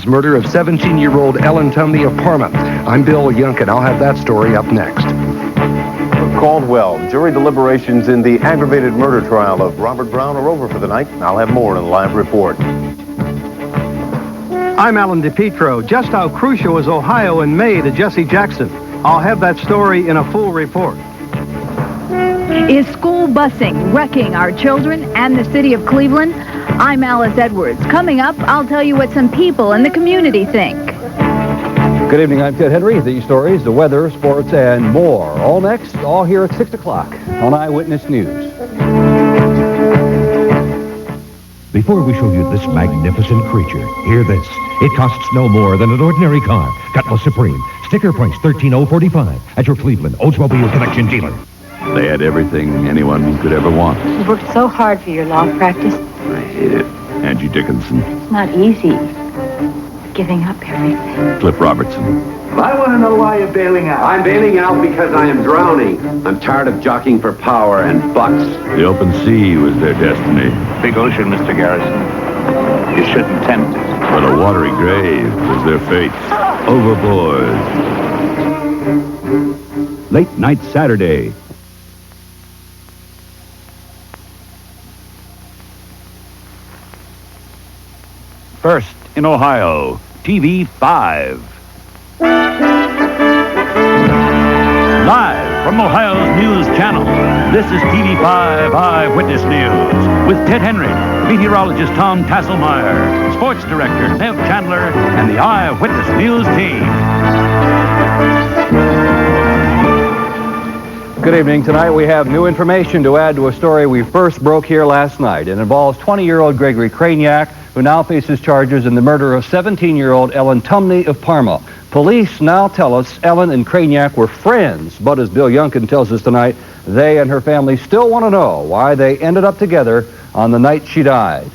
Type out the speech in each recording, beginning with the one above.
murder of 17-year-old Ellen Tumney of Parma. I'm Bill Yunkin. I'll have that story up next. Caldwell, jury deliberations in the aggravated murder trial of Robert Brown are over for the night. I'll have more in a live report. I'm Alan DePietro. Just how crucial was Ohio in May to Jesse Jackson? I'll have that story in a full report. Is school busing wrecking our children and the city of Cleveland? I'm Alice Edwards. Coming up, I'll tell you what some people in the community think. Good evening, I'm Ted Henry. These stories, the weather, sports, and more. All next, all here at 6 o'clock on Eyewitness News. Before we show you this magnificent creature, hear this. It costs no more than an ordinary car. Cutlass Supreme. Sticker price $13,045 at your Cleveland Oldsmobile Collection dealer. They had everything anyone could ever want. You worked so hard for your law practice. I hate it. Angie Dickinson. It's not easy. Giving up everything. Cliff Robertson. I want to know why you're bailing out. I'm bailing out because I am drowning. I'm tired of jockeying for power and bucks. The open sea was their destiny. Big ocean, Mr. Garrison. You shouldn't tempt it. But a watery grave was their fate. Overboard. Late night Saturday. First in Ohio, TV5. Live from Ohio's news channel, this is TV5 Eyewitness News with Ted Henry, meteorologist Tom Tasselmeyer, sports director Nev Chandler, and the Eyewitness News team. Good evening. Tonight we have new information to add to a story we first broke here last night. It involves 20-year-old Gregory Craniac, who now faces charges in the murder of 17-year-old Ellen Tumney of Parma. Police now tell us Ellen and Craniac were friends, but as Bill Yunkin tells us tonight, they and her family still want to know why they ended up together on the night she died.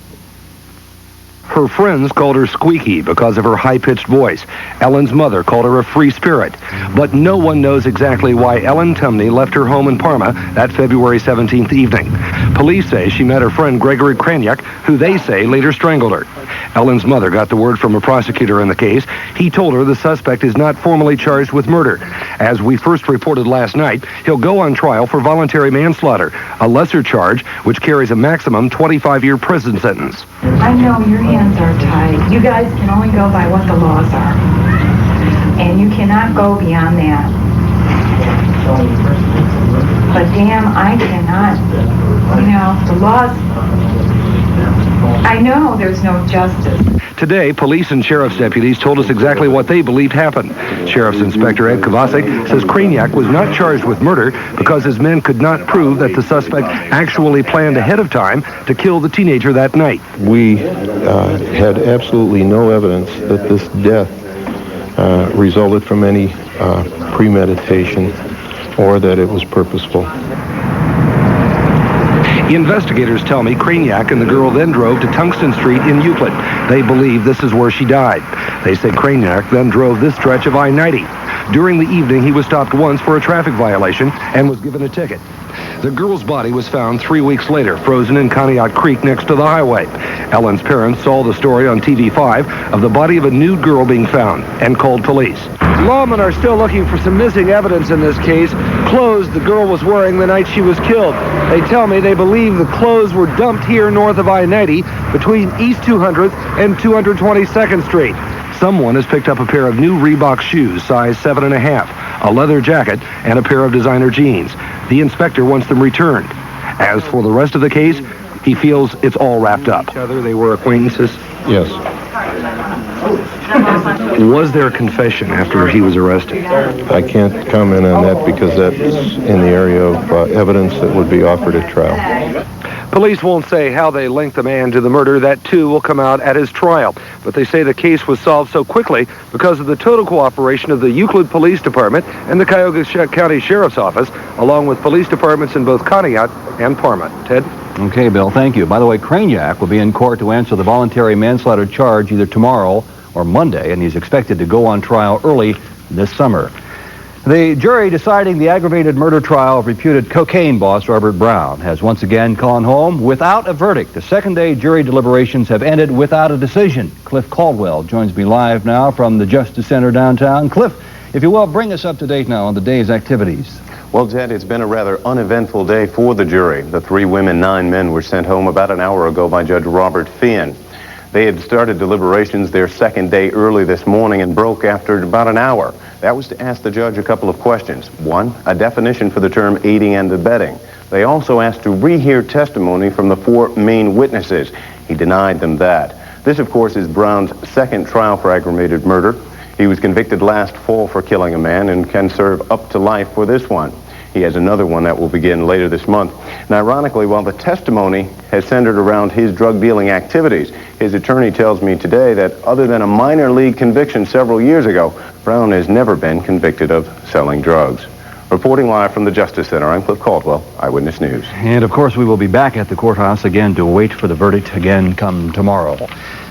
Her friends called her Squeaky because of her high-pitched voice. Ellen's mother called her a free spirit. But no one knows exactly why Ellen Tumney left her home in Parma that February 17th evening. Police say she met her friend Gregory Craniac, who they say later strangled her. Ellen's mother got the word from a prosecutor in the case. He told her the suspect is not formally charged with murder. As we first reported last night, he'll go on trial for voluntary manslaughter, a lesser charge which carries a maximum 25-year prison sentence. I know your hands are tied. You guys can only go by what the laws are. And you cannot go beyond that. But damn, I cannot. You know, the laws... I know there's no justice. Today, police and sheriff's deputies told us exactly what they believed happened. Sheriff's Inspector Ed Kovacic says Craniac was not charged with murder because his men could not prove that the suspect actually planned ahead of time to kill the teenager that night. We had absolutely no evidence that this death resulted from any premeditation or that it was purposeful. Investigators tell me Craniac and the girl then drove to Tungsten Street in Euclid. They believe this is where she died. They say Craniac then drove this stretch of I-90. During the evening, he was stopped once for a traffic violation and was given a ticket. The girl's body was found 3 weeks later, frozen in Conneaut Creek next to the highway. Ellen's parents saw the story on TV5 of the body of a nude girl being found and called police. Lawmen are still looking for some missing evidence in this case. Clothes the girl was wearing the night she was killed. They tell me they believe the clothes were dumped here north of I-90 between East 200th and 222nd Street. Someone has picked up a pair of new Reebok shoes, size 7.5, a leather jacket, and a pair of designer jeans. The inspector wants them returned. As for the rest of the case, he feels it's all wrapped up. They were acquaintances? Yes. Was there a confession after he was arrested? I can't comment on that because that's in the area of evidence that would be offered at trial. Police won't say how they linked the man to the murder. That, too, will come out at his trial. But they say the case was solved so quickly because of the total cooperation of the Euclid Police Department and the Cuyahoga County Sheriff's Office, along with police departments in both Conneaut and Parma. Ted? Okay, Bill, thank you. By the way, Craniac will be in court to answer the voluntary manslaughter charge either tomorrow or Monday, and he's expected to go on trial early this summer. The jury deciding the aggravated murder trial of reputed cocaine boss Robert Brown has once again gone home without a verdict. The second-day jury deliberations have ended without a decision. Cliff Caldwell joins me live now from the Justice Center downtown. Cliff, if you will, bring us up to date now on the day's activities. Well, Ted, it's been a rather uneventful day for the jury. The 3 women, 9 men were sent home about an hour ago by Judge Robert Finn. They had started deliberations their second day early this morning and broke after about an hour. That was to ask the judge a couple of questions. One, a definition for the term aiding and abetting. They also asked to rehear testimony from the 4 main witnesses. He denied them that. This, of course, is Brown's second trial for aggravated murder. He was convicted last fall for killing a man and can serve up to life for this one. He has another one that will begin later this month. And ironically, while the testimony has centered around his drug dealing activities, his attorney tells me today that other than a minor league conviction several years ago, Brown has never been convicted of selling drugs. Reporting live from the Justice Center, I'm Cliff Caldwell, Eyewitness News. And of course, we will be back at the courthouse again to wait for the verdict again come tomorrow.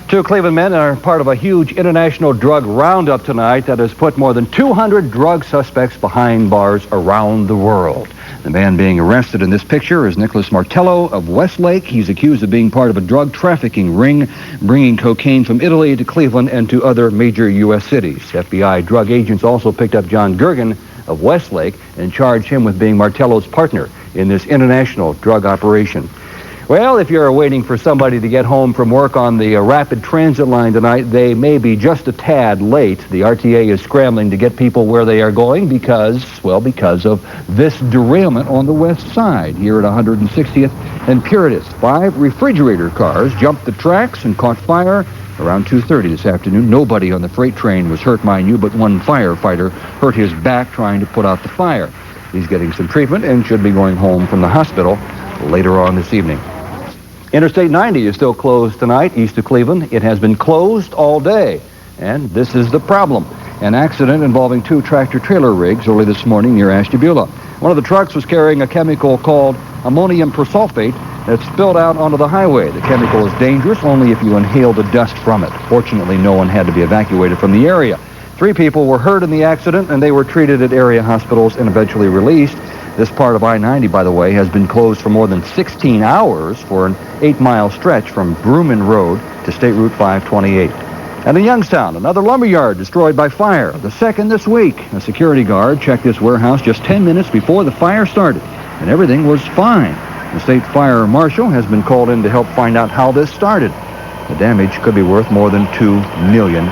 2 Cleveland men are part of a huge international drug roundup tonight that has put more than 200 drug suspects behind bars around the world. The man being arrested in this picture is Nicholas Martello of Westlake. He's accused of being part of a drug trafficking ring, bringing cocaine from Italy to Cleveland and to other major U.S. cities. FBI drug agents also picked up John Gergen of Westlake and charged him with being Martello's partner in this international drug operation. Well, if you're waiting for somebody to get home from work on the rapid transit line tonight, they may be just a tad late. The RTA is scrambling to get people where they are going because of this derailment on the west side here at 160th and Puritas. 5 refrigerator cars jumped the tracks and caught fire around 2:30 this afternoon. Nobody on the freight train was hurt, mind you, but one firefighter hurt his back trying to put out the fire. He's getting some treatment and should be going home from the hospital later on this evening. Interstate 90 is still closed tonight east of Cleveland. It has been closed all day, and this is the problem. An accident involving 2 tractor-trailer rigs early this morning near Ashtabula. One of the trucks was carrying a chemical called ammonium persulfate that spilled out onto the highway. The chemical is dangerous only if you inhale the dust from it. Fortunately, no one had to be evacuated from the area. 3 people were hurt in the accident, and they were treated at area hospitals and eventually released. This part of I-90, by the way, has been closed for more than 16 hours for an 8-mile stretch from Brewman Road to State Route 528. And in Youngstown, another lumberyard destroyed by fire, the second this week. A security guard checked this warehouse just 10 minutes before the fire started, and everything was fine. The state fire marshal has been called in to help find out how this started. The damage could be worth more than $2 million.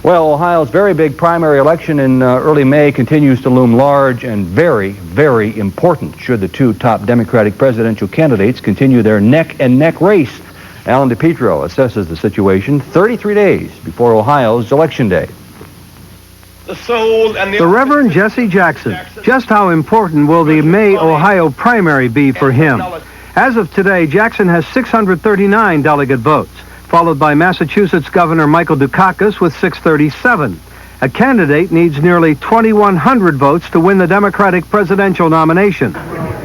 Well, Ohio's very big primary election in early May continues to loom large and very, very important should the 2 top Democratic presidential candidates continue their neck-and-neck race. Alan DePietro assesses the situation 33 days before Ohio's election day. The Reverend Jesse Jackson. Just how important will the May Ohio primary be for him? As of today, Jackson has 639 delegate votes, followed by Massachusetts Governor Michael Dukakis with 637. A candidate needs nearly 2,100 votes to win the Democratic presidential nomination.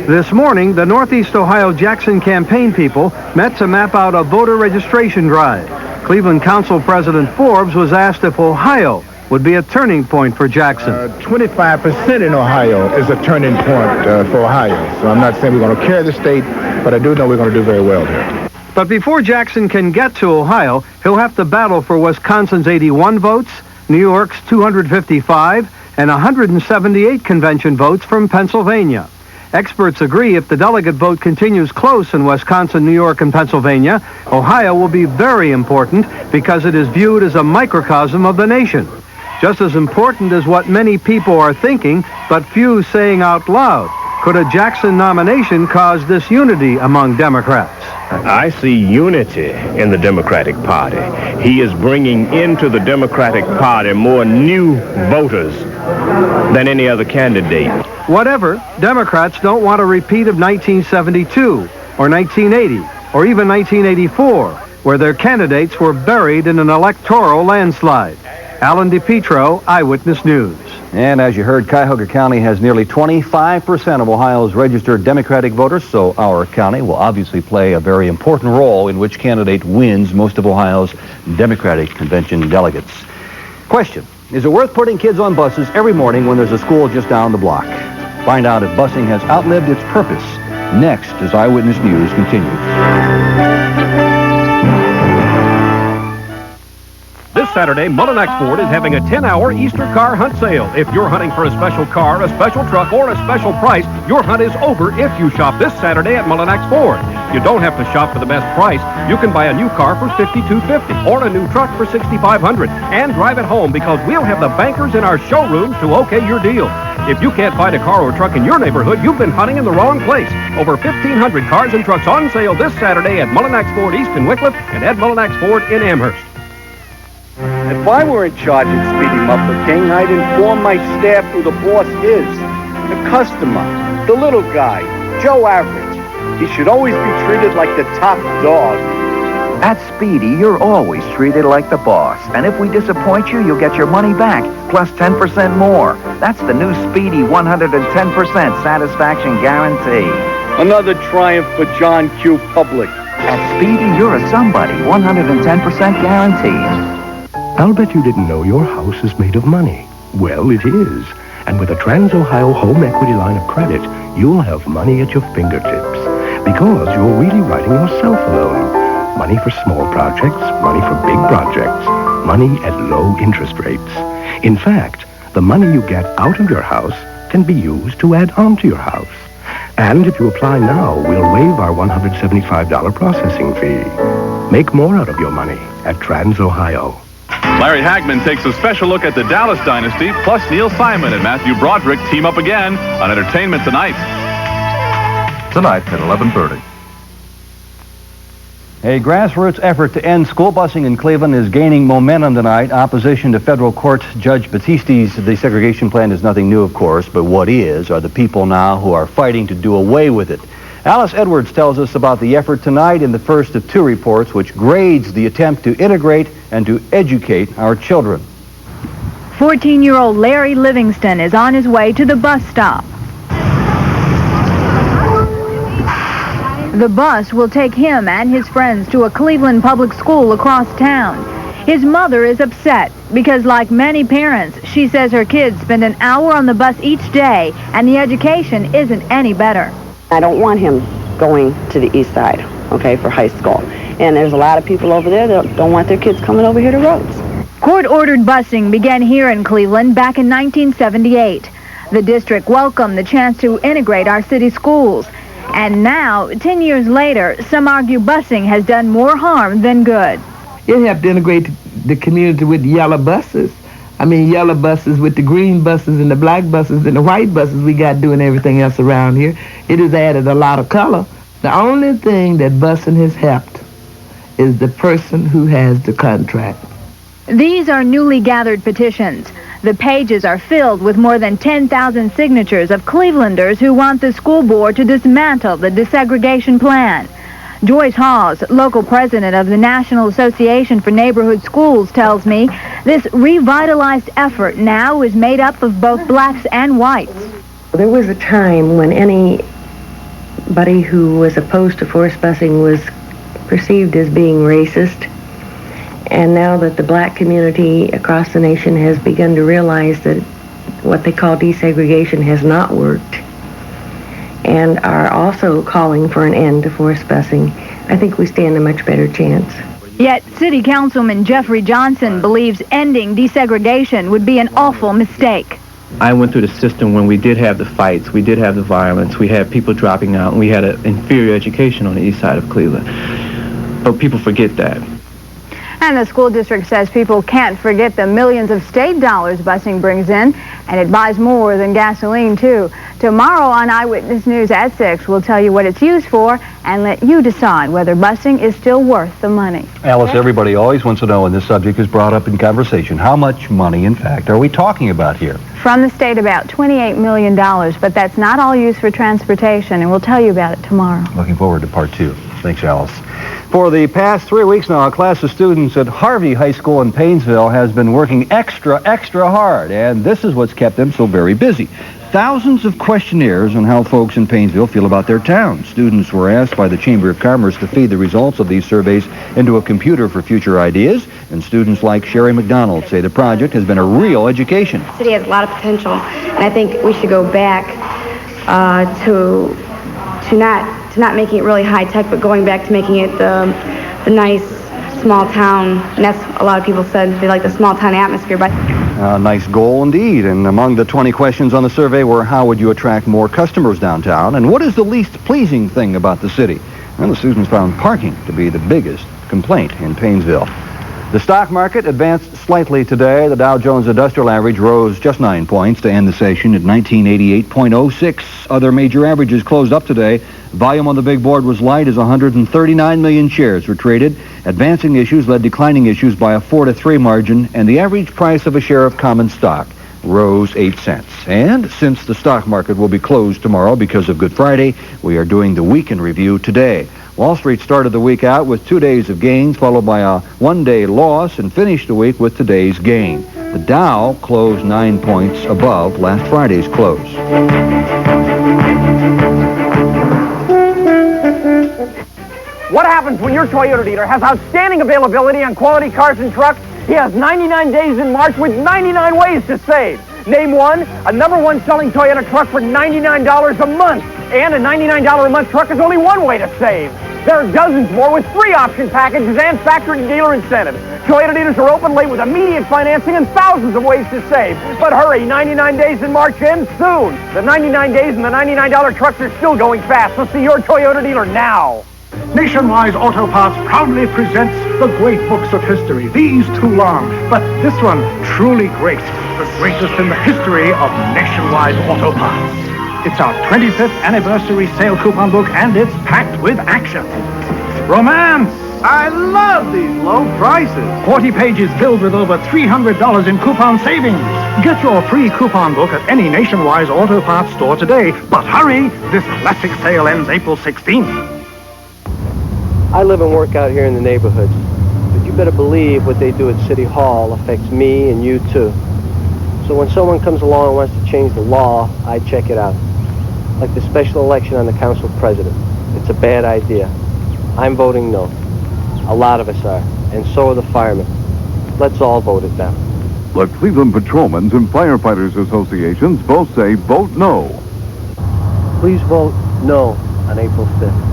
This morning, the Northeast Ohio Jackson campaign people met to map out a voter registration drive. Cleveland Council President Forbes was asked if Ohio would be a turning point for Jackson. 25% in Ohio is a turning point for Ohio. So I'm not saying we're going to carry the state, but I do know we're going to do very well here. But before Jackson can get to Ohio, he'll have to battle for Wisconsin's 81 votes, New York's 255, and 178 convention votes from Pennsylvania. Experts agree if the delegate vote continues close in Wisconsin, New York, and Pennsylvania, Ohio will be very important because it is viewed as a microcosm of the nation. Just as important as what many people are thinking, but few saying out loud. Could a Jackson nomination cause disunity among Democrats? I see unity in the Democratic Party. He is bringing into the Democratic Party more new voters than any other candidate. Whatever, Democrats don't want a repeat of 1972 or 1980 or even 1984, where their candidates were buried in an electoral landslide. Alan DePietro, Eyewitness News. And as you heard, Cuyahoga County has nearly 25% of Ohio's registered Democratic voters, so our county will obviously play a very important role in which candidate wins most of Ohio's Democratic convention delegates. Question: Is it worth putting kids on buses every morning when there's a school just down the block? Find out if busing has outlived its purpose. Next, as Eyewitness News continues. This Saturday, Mullinax Ford is having a 10-hour Easter car hunt sale. If you're hunting for a special car, a special truck, or a special price, your hunt is over if you shop this Saturday at Mullinax Ford. You don't have to shop for the best price. You can buy a new car for $5,250 or a new truck for $6,500 and drive it home because we'll have the bankers in our showrooms to okay your deal. If you can't find a car or truck in your neighborhood, you've been hunting in the wrong place. Over 1,500 cars and trucks on sale this Saturday at Mullinax Ford East in Wickliffe and at Mullinax Ford in Amherst. If I were in charge of Speedy Muffler King, I'd inform my staff who the boss is. The customer, the little guy, Joe Average. He should always be treated like the top dog. At Speedy, you're always treated like the boss. And if we disappoint you, you'll get your money back, plus 10% more. That's the new Speedy 110% satisfaction guarantee. Another triumph for John Q. Public. At Speedy, you're a somebody, 110% guaranteed. I'll bet you didn't know your house is made of money. Well, it is. And with a Trans-Ohio home equity line of credit, you'll have money at your fingertips. Because you're really writing yourself a loan. Money for small projects, money for big projects, money at low interest rates. In fact, the money you get out of your house can be used to add on to your house. And if you apply now, we'll waive our $175 processing fee. Make more out of your money at Trans-Ohio. Larry Hagman takes a special look at the Dallas Dynasty, plus Neil Simon and Matthew Broderick team up again on Entertainment Tonight. Tonight at 11:30. A grassroots effort to end school busing in Cleveland is gaining momentum tonight. Opposition to federal court Judge Batisti's desegregation plan is nothing new, of course, but what is are the people now who are fighting to do away with it. Alice Edwards tells us about the effort tonight in the first of two reports, which grades the attempt to integrate and to educate our children. 14-year-old Larry Livingston is on his way to the bus stop. The bus will take him and his friends to a Cleveland public school across town. His mother is upset because, like many parents, she says her kids spend an hour on the bus each day and the education isn't any better. I don't want him going to the east side, okay, for high school. And there's a lot of people over there that don't want their kids coming over here to Rhodes. Court-ordered busing began here in Cleveland back in 1978. The district welcomed the chance to integrate our city schools. And now, 10 years later, some argue busing has done more harm than good. You have to integrate the community with yellow buses. I mean, yellow buses with the green buses and the black buses and the white buses we got doing everything else around here. It has added a lot of color. The only thing that busing has helped is the person who has the contract. These are newly gathered petitions. The pages are filled with more than 10,000 signatures of Clevelanders who want the school board to dismantle the desegregation plan. Joyce Hawes, local president of the National Association for Neighborhood Schools, tells me this revitalized effort now is made up of both blacks and whites. There was a time when anybody who was opposed to forced busing was perceived as being racist. And now that the black community across the nation has begun to realize that what they call desegregation has not worked, and are also calling for an end to forced busing, I think we stand a much better chance. Yet City Councilman Jeffrey Johnson believes ending desegregation would be an awful mistake. I went through the system when we did have the fights, we did have the violence, we had people dropping out, and we had an inferior education on the east side of Cleveland. But people forget that. And the school district says people can't forget the millions of state dollars busing brings in, and it buys more than gasoline, too. Tomorrow on Eyewitness News at 6, we'll tell you what it's used for and let you decide whether busing is still worth the money. Alice, everybody always wants to know when this subject is brought up in conversation. How much money, in fact, are we talking about here? From the state, about $28 million, but that's not all used for transportation, and we'll tell you about it tomorrow. Looking forward to part 2. Thanks, Alice. For the past 3 weeks now, a class of students at Harvey High School in Painesville has been working extra hard, and this is what's kept them so very busy. thousands of questionnaires on how folks in Painesville feel about their town. Students were asked by the Chamber of Commerce to feed the results of these surveys into a computer for future ideas, and students like Sherry McDonald say the project has been a real education. The city has a lot of potential, and I think we should go back to not making it really high tech, but going back to making it the nice small town. And that's, a lot of people said they like the small town atmosphere. But nice goal indeed. And among the 20 questions on the survey were, how would you attract more customers downtown? And what is the least pleasing thing about the city? And the students found parking to be the biggest complaint in Painesville. The stock market advanced slightly today. The Dow Jones Industrial Average rose just 9 points to end the session at 1988.06. Other major averages closed up today. Volume on the big board was light as 139 million shares were traded. Advancing issues led declining issues by a 4-3 margin, and the average price of a share of common stock rose 8 cents. And since the stock market will be closed tomorrow because of Good Friday, we are doing the weekend review today. Wall Street started the week out with 2 days of gains, followed by a one-day loss, and finished the week with today's gain. The Dow closed 9 points above last Friday's close. What happens when your Toyota dealer has outstanding availability on quality cars and trucks? He has 99 days in March with 99 ways to save. Name one, a #1 selling Toyota truck for $99 a month. And a $99 a month truck is only one way to save. There are dozens more with free option packages and factory dealer incentives. Toyota dealers are open late with immediate financing and thousands of ways to save. But hurry, 99 days in March ends soon. The 99 days and the $99 trucks are still going fast, so see your Toyota dealer now. Nationwide Auto Parts proudly presents the great books of history. These too long, but this one truly great. The greatest in the history of Nationwide Auto Parts. It's our 25th anniversary sale coupon book, and it's packed with action. Romance! I love these low prices. 40 pages filled with over $300 in coupon savings. Get your free coupon book at any Nationwide Auto Parts store today. But hurry, this classic sale ends April 16th. I live and work out here in the neighborhoods, but you better believe what they do at City Hall affects me and you too. So when someone comes along and wants to change the law, I check it out. Like the special election on the council president. It's a bad idea. I'm voting no. A lot of us are, and so are the firemen. Let's all vote it down. The Cleveland Patrolmen's and Firefighters Associations both say vote no. Please vote no on April 5th.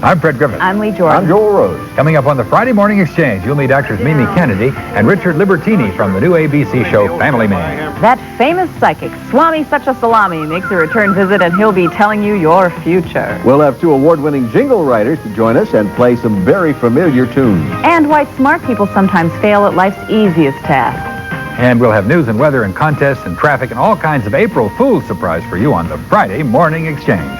I'm Fred Griffin. I'm Lee Jordan. I'm Joel Rose. Coming up on the Friday Morning Exchange, you'll meet actors Mimi Kennedy and Richard Libertini from the new ABC show Family Man. That famous psychic, Swami Satchasalami, makes a return visit, and he'll be telling you your future. We'll have 2 award-winning jingle writers to join us and play some very familiar tunes. And why smart people sometimes fail at life's easiest task. And we'll have news and weather and contests and traffic and all kinds of April Fool's surprise for you on the Friday Morning Exchange.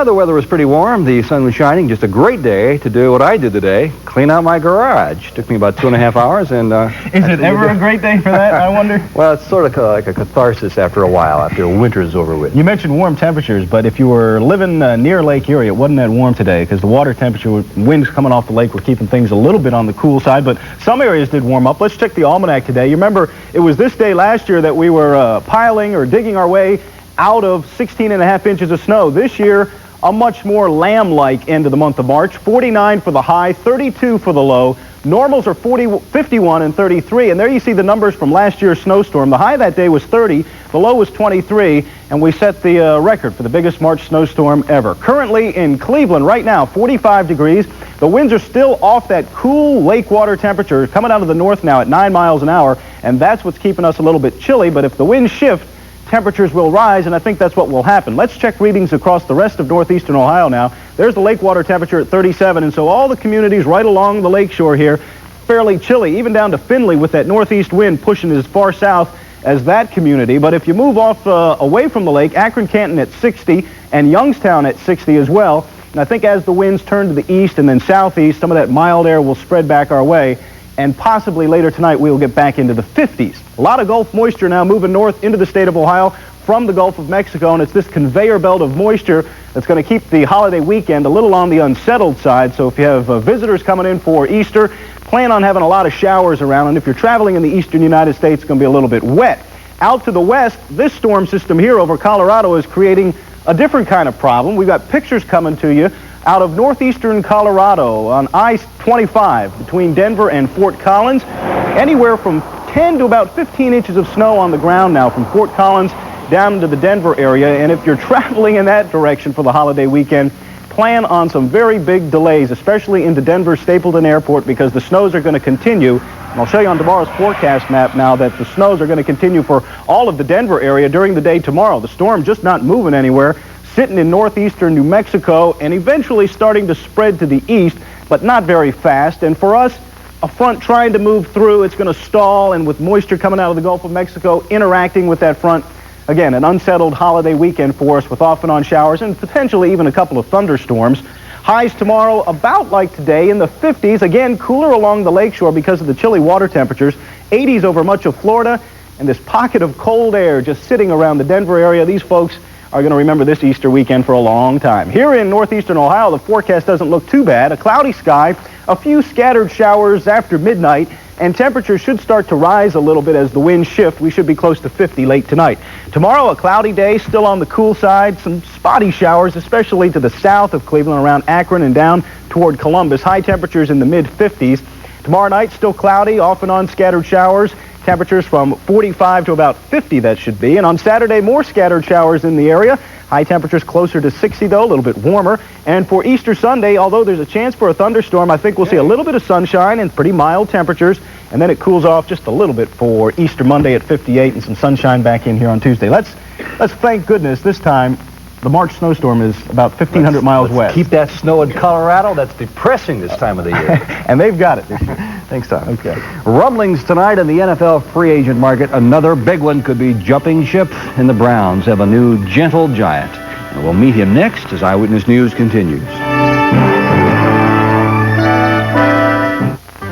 The weather was pretty warm. The sun was shining. Just a great day to do what I did today, clean out my garage. Took me about 2.5 hours. And is it ever a great day for that, I wonder? Well, it's sort of like a catharsis after a while, after winter's over with. You mentioned warm temperatures, but if you were living near Lake Erie, it wasn't that warm today because the water temperature, winds coming off the lake were keeping things a little bit on the cool side, but some areas did warm up. Let's check the almanac today. You remember, it was this day last year that we were piling or digging our way out of 16.5 inches of snow. This year, a much more lamb-like end of the month of March. 49 for the high, 32 for the low. Normals are 51 and 33, and there you see the numbers from last year's snowstorm. The high that day was 30, the low was 23, and we set the record for the biggest March snowstorm ever. Currently in Cleveland right now, 45 degrees. The winds are still off that cool lake water temperature coming out of the north now at 9 miles an hour, and that's what's keeping us a little bit chilly, but if the winds shift, temperatures will rise, and I think that's what will happen. Let's check readings across the rest of northeastern Ohio now. There's the lake water temperature at 37, and so all the communities right along the lake shore here, fairly chilly, even down to Findlay with that northeast wind pushing as far south as that community. But if you move off away from the lake, Akron-Canton at 60 and Youngstown at 60 as well. And I think as the winds turn to the east and then southeast, some of that mild air will spread back our way. And possibly later tonight we will get back into the 50s. A lot of Gulf moisture now moving north into the state of Ohio from the Gulf of Mexico, and it's this conveyor belt of moisture that's going to keep the holiday weekend a little on the unsettled side. So if you have visitors coming in for Easter, plan on having a lot of showers around, and if you're traveling in the eastern United States, it's going to be a little bit wet. Out to the west, this storm system here over Colorado is creating a different kind of problem. We've got pictures coming to you out of northeastern Colorado on I-25 between Denver and Fort Collins. Anywhere from 10 to about 15 inches of snow on the ground now from Fort Collins down into the Denver area. And if you're traveling in that direction for the holiday weekend, plan on some very big delays, especially into Denver Stapleton Airport, because the snows are going to continue. And I'll show you on tomorrow's forecast map now that the snows are going to continue for all of the Denver area during the day tomorrow. The storm just not moving anywhere, sitting in northeastern New Mexico and eventually starting to spread to the east, but not very fast. And for us, a front trying to move through, it's going to stall, and with moisture coming out of the Gulf of Mexico interacting with that front, again, an unsettled holiday weekend for us with off and on showers and potentially even a couple of thunderstorms. Highs tomorrow about like today in the 50s. Again, cooler along the lakeshore because of the chilly water temperatures. 80s over much of Florida, and this pocket of cold air just sitting around the Denver area. These folks are going to remember this Easter weekend for a long time. Here in northeastern Ohio, the forecast doesn't look too bad. A cloudy sky, a few scattered showers after midnight, and temperatures should start to rise a little bit as the winds shift. We should be close to 50 late tonight. Tomorrow, a cloudy day, still on the cool side. Some spotty showers, especially to the south of Cleveland, around Akron and down toward Columbus. High temperatures in the mid-50s. Tomorrow night, still cloudy, off and on scattered showers. Temperatures from 45 to about 50, that should be. And on Saturday, more scattered showers in the area. High temperatures closer to 60, though, a little bit warmer. And for Easter Sunday, although there's a chance for a thunderstorm, I think we'll see a little bit of sunshine and pretty mild temperatures. And then it cools off just a little bit for Easter Monday at 58 and some sunshine back in here on Tuesday. Let's thank goodness this time the March snowstorm is about 1,500 miles west. Keep that snow in Colorado. That's depressing this time of the year. And they've got it this year. Thanks, Tom. Okay. Rumblings tonight in the NFL free agent market. Another big one could be jumping ship, and the Browns have a new gentle giant. And we'll meet him next as Eyewitness News continues.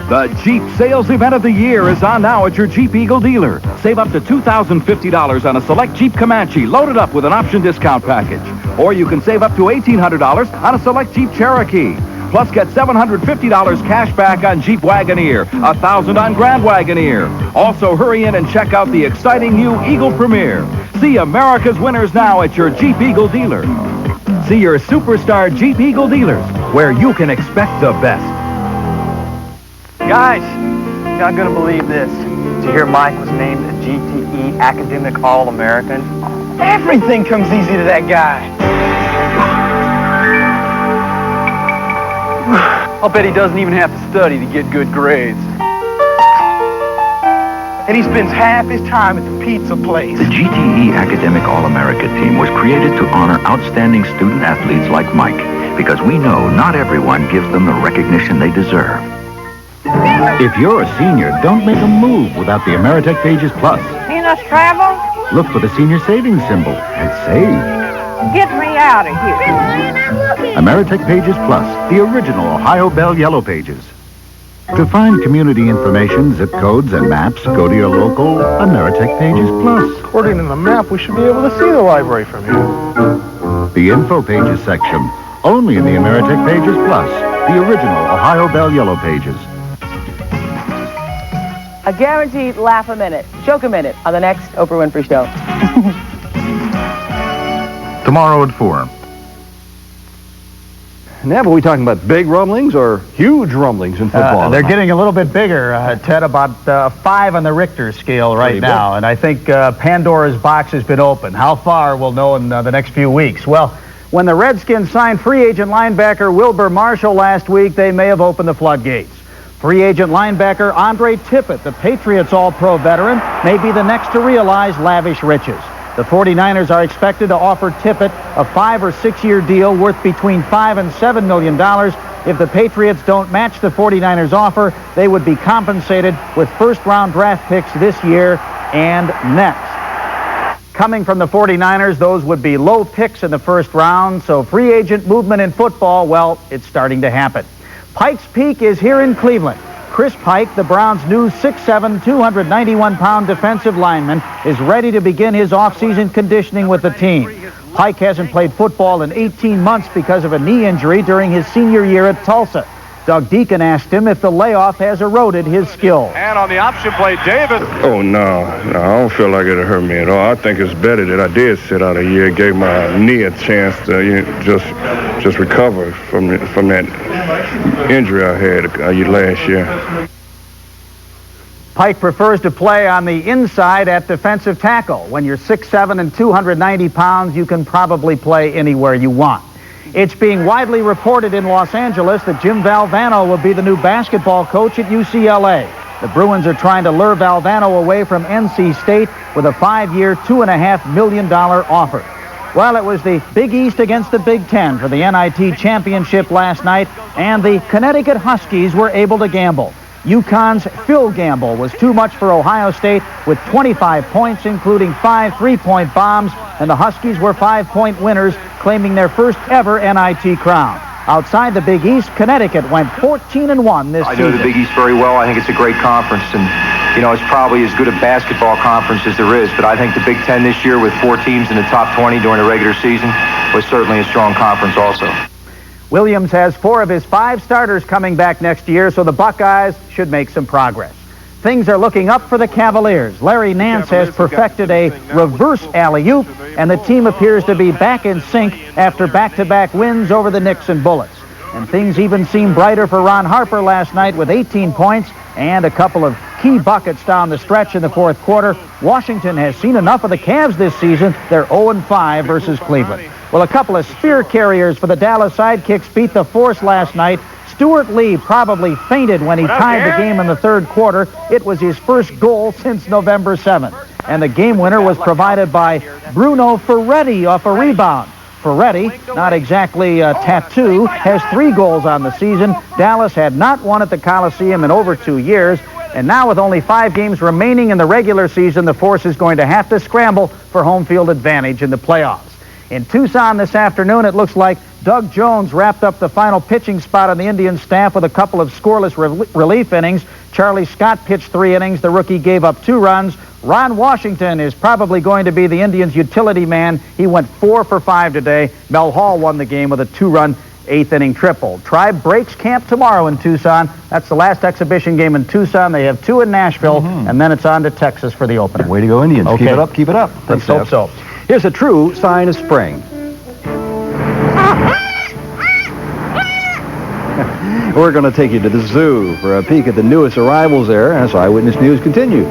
The Jeep sales event of the year is on now at your Jeep Eagle dealer. Save up to $2,050 on a select Jeep Comanche loaded up with an option discount package. Or you can save up to $1,800 on a select Jeep Cherokee. Plus get $750 cash back on Jeep Wagoneer, $1,000 on Grand Wagoneer. Also hurry in and check out the exciting new Eagle Premier. See America's winners now at your Jeep Eagle dealer. See your superstar Jeep Eagle dealers, where you can expect the best. Guys, you're not going to believe this. Did you hear Mike was named a GTE Academic All-American? Everything comes easy to that guy. I'll bet he doesn't even have to study to get good grades. And he spends half his time at the pizza place. The GTE Academic All-America team was created to honor outstanding student athletes like Mike, because we know not everyone gives them the recognition they deserve. If you're a senior, don't make a move without the Ameritech Pages Plus. Seen us travel? Look for the senior savings symbol and save. Get me out of here. Ameritech Pages Plus, the original Ohio Bell Yellow Pages. To find community information, zip codes, and maps, go to your local Ameritech Pages Plus. According to the map, we should be able to see the library from here. The Info Pages section, only in the Ameritech Pages Plus, the original Ohio Bell Yellow Pages. A guaranteed laugh a minute, joke a minute on the next Oprah Winfrey Show. Tomorrow at 4. Now, are we talking about big rumblings or huge rumblings in football? They're getting a little bit bigger, Ted, about 5 on the Richter scale right now. And I think Pandora's box has been opened. How far, we'll know in the next few weeks. Well, when the Redskins signed free agent linebacker Wilbur Marshall last week, they may have opened the floodgates. Free agent linebacker Andre Tippett, the Patriots All-Pro veteran, may be the next to realize lavish riches. The 49ers are expected to offer Tippett a 5- or 6-year deal worth between $5 and $7 million. If the Patriots don't match the 49ers offer, they would be compensated with first-round draft picks this year and next. Coming from the 49ers, those would be low picks in the first round, so free agent movement in football, well, it's starting to happen. Pike's Peak is here in Cleveland. Chris Pike, the Browns' new 6'7", 291-pound defensive lineman, is ready to begin his offseason conditioning with the team. Pike hasn't played football in 18 months because of a knee injury during his senior year at Tulsa. Doug Deacon asked him if the layoff has eroded his skill. And on the option play, David. Oh, no, I don't feel like it hurt me at all. I think it's better that I did sit out a year. It gave my knee a chance to just recover from that injury I had last year. Pike prefers to play on the inside at defensive tackle. When you're 6'7" and 290 pounds, you can probably play anywhere you want. It's being widely reported in Los Angeles that Jim Valvano will be the new basketball coach at UCLA. The Bruins are trying to lure Valvano away from NC State with a 5-year, $2.5 million offer. Well, it was the Big East against the Big Ten for the NIT championship last night, and the Connecticut Huskies were able to gamble. UConn's Phil Gamble was too much for Ohio State with 25 points, including 5 3-point bombs, and the Huskies were 5-point winners, claiming their first ever NIT crown. Outside the Big East, Connecticut went 14-1 this season. I know the Big East very well. I think it's a great conference, and it's probably as good a basketball conference as there is, but I think the Big Ten this year with 4 teams in the top 20 during the regular season was certainly a strong conference also. Williams has 4 of his 5 starters coming back next year, so the Buckeyes should make some progress. Things are looking up for the Cavaliers. Larry Nance has perfected a reverse alley-oop, and the team appears to be back in sync after back-to-back wins over the Knicks and Bullets. And things even seem brighter for Ron Harper last night with 18 points and a couple of key buckets down the stretch in the fourth quarter. Washington has seen enough of the Cavs this season. They're 0-5 versus Cleveland. Well, a couple of spear carriers for the Dallas Sidekicks beat the Force last night. Stuart Lee probably fainted when he tied the game in the third quarter. It was his first goal since November 7th. And the game winner was provided by Bruno Ferretti off a rebound. Ferretti, not exactly a tattoo, has 3 goals on the season. Dallas had not won at the Coliseum in over 2 years. And now with only 5 games remaining in the regular season, the Force is going to have to scramble for home field advantage in the playoffs. In Tucson this afternoon, it looks like Doug Jones wrapped up the final pitching spot on the Indians staff with a couple of scoreless relief innings. Charlie Scott pitched 3 innings. The rookie gave up 2 runs. Ron Washington is probably going to be the Indians' utility man. He went 4 for 5 today. Mel Hall won the game with a 2-run 8th-inning triple. Tribe breaks camp tomorrow in Tucson. That's the last exhibition game in Tucson. They have 2 in Nashville, and then it's on to Texas for the opener. Way to go, Indians. Okay. Keep it up, keep it up. Let's hope so. Here's a true sign of spring. We're going to take you to the zoo for a peek at the newest arrivals there as Eyewitness News continues.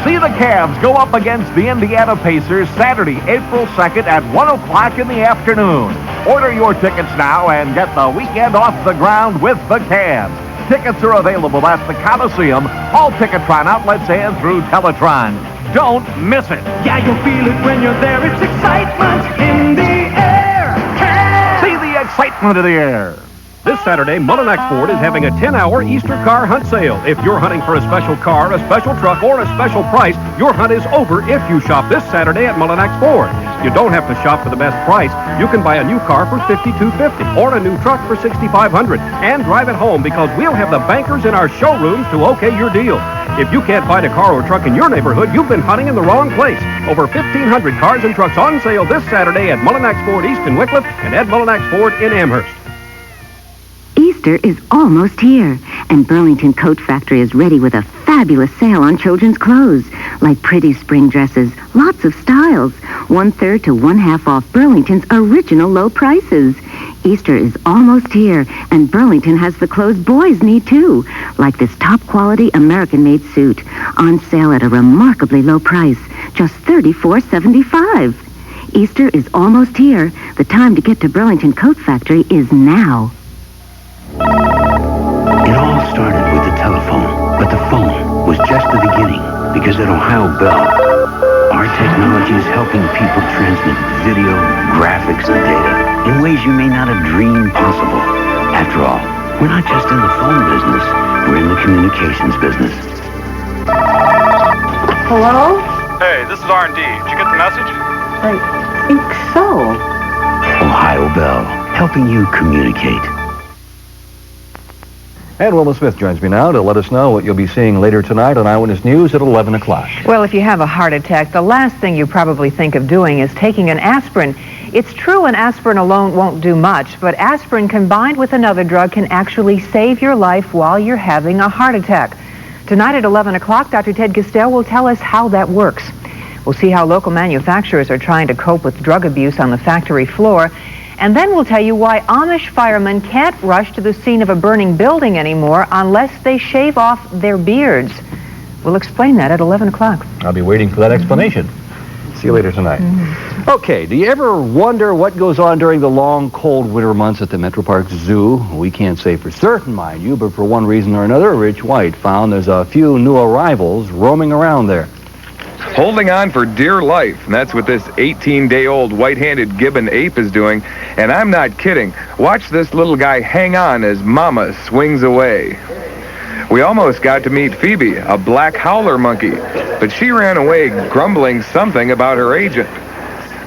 See the Cavs go up against the Indiana Pacers Saturday, April 2nd at 1 o'clock in the afternoon. Order your tickets now and get the weekend off the ground with the Cavs. Tickets are available at the Coliseum, all Ticketron outlets, and through Teletron. Don't miss it. Yeah, you'll feel it when you're there. It's excitement in the air. Cavs! See the excitement of the air. This Saturday, Mullinax Ford is having a 10-hour Easter car hunt sale. If you're hunting for a special car, a special truck, or a special price, your hunt is over if you shop this Saturday at Mullinax Ford. You don't have to shop for the best price. You can buy a new car for $5,250 or a new truck for $6,500 and drive it home because we'll have the bankers in our showrooms to okay your deal. If you can't find a car or truck in your neighborhood, you've been hunting in the wrong place. Over 1,500 cars and trucks on sale this Saturday at Mullinax Ford East in Wickliffe and Ed Mullinax Ford in Amherst. Easter is almost here, and Burlington Coat Factory is ready with a fabulous sale on children's clothes, like pretty spring dresses, lots of styles, 1/3 to 1/2 off Burlington's original low prices. Easter is almost here, and Burlington has the clothes boys need too, like this top-quality American-made suit, on sale at a remarkably low price, just $34.75. Easter is almost here. The time to get to Burlington Coat Factory is now. It all started with the telephone, but the phone was just the beginning, because at Ohio Bell, our technology is helping people transmit video, graphics, and data in ways you may not have dreamed possible. After all, we're not just in the phone business, we're in the communications business. Hello? Hey, this is R&D. Did you get the message? I think so. Ohio Bell, helping you communicate. And Wilma Smith joins me now to let us know what you'll be seeing later tonight on Eyewitness News at 11 o'clock. Well, if you have a heart attack, the last thing you probably think of doing is taking an aspirin. It's true an aspirin alone won't do much, but aspirin combined with another drug can actually save your life while you're having a heart attack. Tonight at 11 o'clock, Dr. Ted Castell will tell us how that works. We'll see how local manufacturers are trying to cope with drug abuse on the factory floor. And then we'll tell you why Amish firemen can't rush to the scene of a burning building anymore unless they shave off their beards. We'll explain that at 11 o'clock. I'll be waiting for that explanation. See you later tonight. Okay, do you ever wonder what goes on during the long, cold winter months at the Metro Park Zoo? We can't say for certain, mind you, but for one reason or another, Rich White found there's a few new arrivals roaming around there. Holding on for dear life, and that's what this 18-day-old white-handed gibbon ape is doing, and I'm not kidding. Watch this little guy hang on as Mama swings away. We almost got to meet Phoebe, a black howler monkey, but she ran away grumbling something about her agent.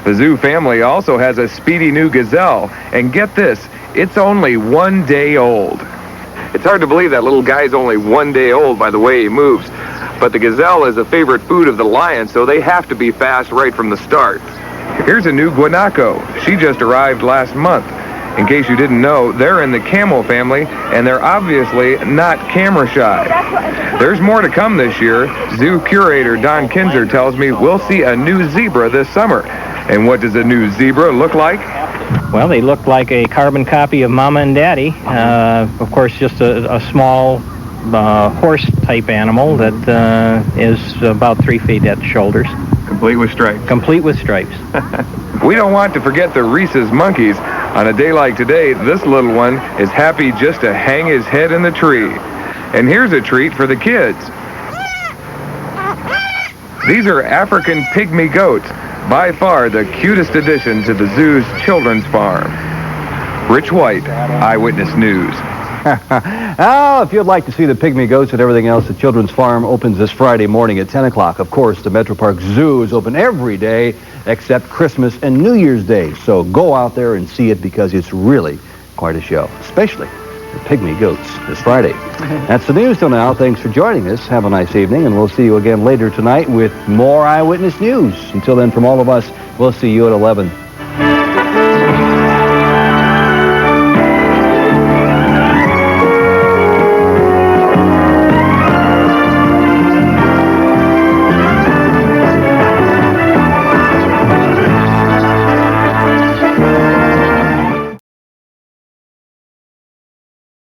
The zoo family also has a speedy new gazelle, and get this, it's only 1 day old. It's hard to believe that little guy's only 1 day old by the way he moves. But the gazelle is a favorite food of the lion, so they have to be fast right from the start. Here's a new guanaco. She just arrived last month. In case you didn't know, they're in the camel family, and they're obviously not camera shy. There's more to come this year. Zoo curator Don Kinzer tells me we'll see a new zebra this summer. And what does a new zebra look like? Well, they look like a carbon copy of Mama and Daddy. Of course, just a small horse-type animal that is about 3 feet at the shoulders. Complete with stripes. Complete with stripes. We don't want to forget the Rhesus monkeys. On a day like today, this little one is happy just to hang his head in the tree. And here's a treat for the kids. These are African pygmy goats, by far the cutest addition to the zoo's children's farm. Rich White, Eyewitness News. Oh, if you'd like to see the pygmy goats and everything else, the Children's Farm opens this Friday morning at 10 o'clock. Of course, the Metro Park Zoo is open every day except Christmas and New Year's Day. So go out there and see it because it's really quite a show, especially the pygmy goats this Friday. That's the news till now. Thanks for joining us. Have a nice evening, and we'll see you again later tonight with more Eyewitness News. Until then, from all of us, we'll see you at 11.